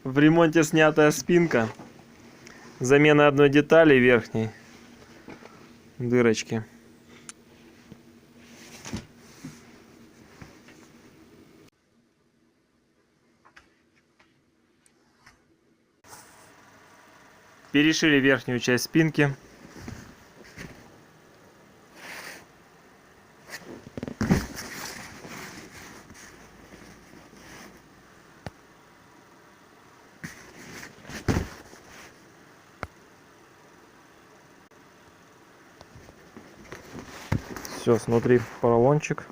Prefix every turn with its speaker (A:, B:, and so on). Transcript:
A: В ремонте снятая спинка. Замена одной детали верхней. Дырочки. Перешили верхнюю часть спинки. Все, смотри, поролончик.